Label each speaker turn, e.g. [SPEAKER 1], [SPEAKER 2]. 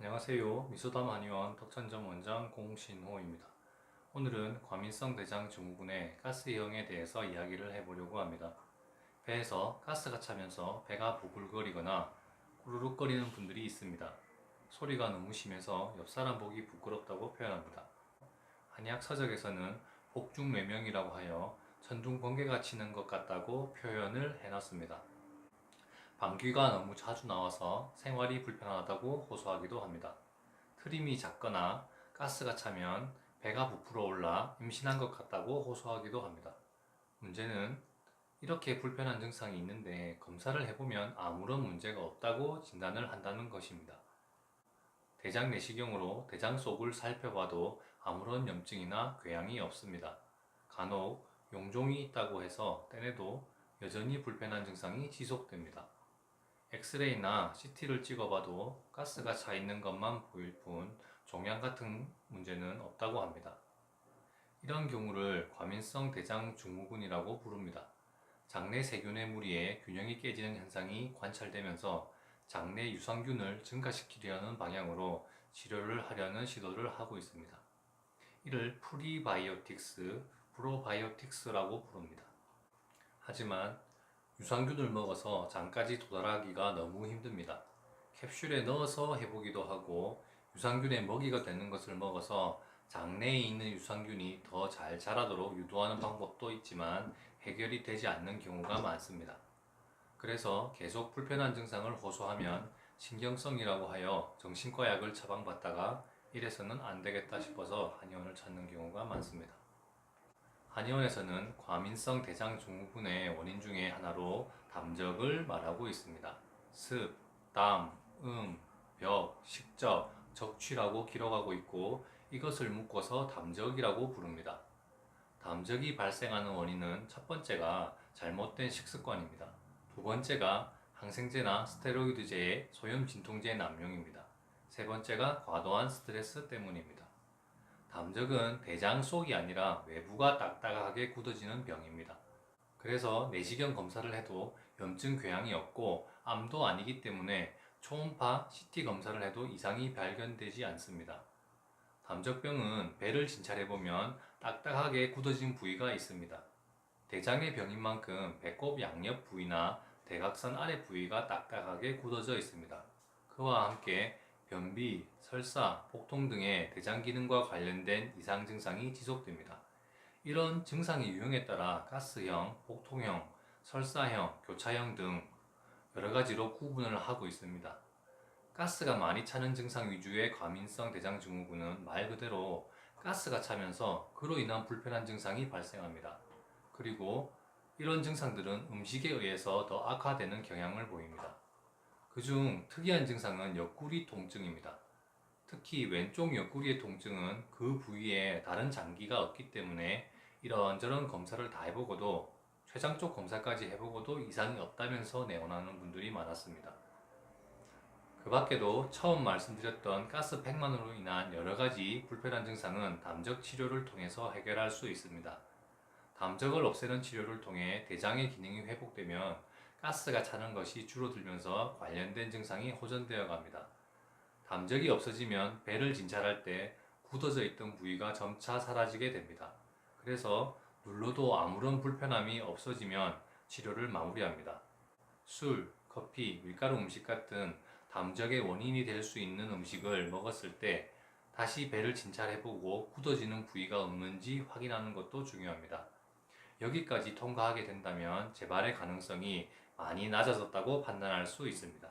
[SPEAKER 1] 안녕하세요. 미소담 한의원 덕천점 원장 공신호입니다. 오늘은 과민성 대장 증후군의 가스형에 대해서 이야기를 해보려고 합니다. 배에서 가스가 차면서 배가 부글거리거나 꾸르륵거리는 분들이 있습니다. 소리가 너무 심해서 옆사람 보기 부끄럽다고 표현합니다. 한의학 서적에서는 복중매명이라고 하여 천둥 번개가 치는 것 같다고 표현을 해놨습니다. 방귀가 너무 자주 나와서 생활이 불편하다고 호소하기도 합니다. 트림이 작거나 가스가 차면 배가 부풀어 올라 임신한 것 같다고 호소하기도 합니다. 문제는 이렇게 불편한 증상이 있는데 검사를 해보면 아무런 문제가 없다고 진단을 한다는 것입니다. 대장 내시경으로 대장 속을 살펴봐도 아무런 염증이나 궤양이 없습니다. 간혹 용종이 있다고 해서 떼내도 여전히 불편한 증상이 지속됩니다. 엑스레이나 CT를 찍어봐도 가스가 차 있는 것만 보일 뿐 종양 같은 문제는 없다고 합니다. 이런 경우를 과민성 대장 증후군이라고 부릅니다. 장내 세균의 무리에 균형이 깨지는 현상이 관찰되면서 장내 유산균을 증가시키려는 방향으로 치료를 하려는 시도를 하고 있습니다. 이를 프리바이오틱스, 프로바이오틱스라고 부릅니다. 하지만 유산균을 먹어서 장까지 도달하기가 너무 힘듭니다. 캡슐에 넣어서 해보기도 하고 유산균의 먹이가 되는 것을 먹어서 장내에 있는 유산균이 더 잘 자라도록 유도하는 방법도 있지만 해결이 되지 않는 경우가 많습니다. 그래서 계속 불편한 증상을 호소하면 신경성이라고 하여 정신과 약을 처방받다가 이래서는 안 되겠다 싶어서 한의원을 찾는 경우가 많습니다. 한의원에서는 과민성 대장 증후군의 원인 중에 하나로 담적을 말하고 있습니다. 습, 땀, 벽, 식적, 적취라고 기록하고 있고 이것을 묶어서 담적이라고 부릅니다. 담적이 발생하는 원인은 첫 번째가 잘못된 식습관입니다. 두 번째가 항생제나 스테로이드제의 소염 진통제 남용입니다. 세 번째가 과도한 스트레스 때문입니다. 담적은 대장 속이 아니라 외부가 딱딱하게 굳어지는 병입니다. 그래서 내시경 검사를 해도 염증 궤양이 없고 암도 아니기 때문에 초음파 CT 검사를 해도 이상이 발견되지 않습니다. 담적병은 배를 진찰해보면 딱딱하게 굳어진 부위가 있습니다. 대장의 병인 만큼 배꼽 양옆 부위나 대각선 아래 부위가 딱딱하게 굳어져 있습니다. 그와 함께 변비, 설사, 복통 등의 대장 기능과 관련된 이상 증상이 지속됩니다. 이런 증상의 유형에 따라 가스형, 복통형, 설사형, 교차형 등 여러 가지로 구분을 하고 있습니다. 가스가 많이 차는 증상 위주의 과민성 대장 증후군은 말 그대로 가스가 차면서 그로 인한 불편한 증상이 발생합니다. 그리고 이런 증상들은 음식에 의해서 더 악화되는 경향을 보입니다. 그중 특이한 증상은 옆구리 통증입니다. 특히 왼쪽 옆구리의 통증은 그 부위에 다른 장기가 없기 때문에 이런저런 검사를 다 해보고도 췌장 쪽 검사까지 해보고도 이상이 없다면서 내원하는 분들이 많았습니다. 그 밖에도 처음 말씀드렸던 가스팩만으로 인한 여러가지 불편한 증상은 담적 치료를 통해서 해결할 수 있습니다. 담적을 없애는 치료를 통해 대장의 기능이 회복되면 가스가 차는 것이 줄어들면서 관련된 증상이 호전되어 갑니다. 담적이 없어지면 배를 진찰할 때 굳어져 있던 부위가 점차 사라지게 됩니다. 그래서 눌러도 아무런 불편함이 없어지면 치료를 마무리합니다. 술, 커피, 밀가루 음식 같은 담적의 원인이 될 수 있는 음식을 먹었을 때 다시 배를 진찰해보고 굳어지는 부위가 없는지 확인하는 것도 중요합니다. 여기까지 통과하게 된다면 재발의 가능성이 많이 낮아졌다고 판단할 수 있습니다.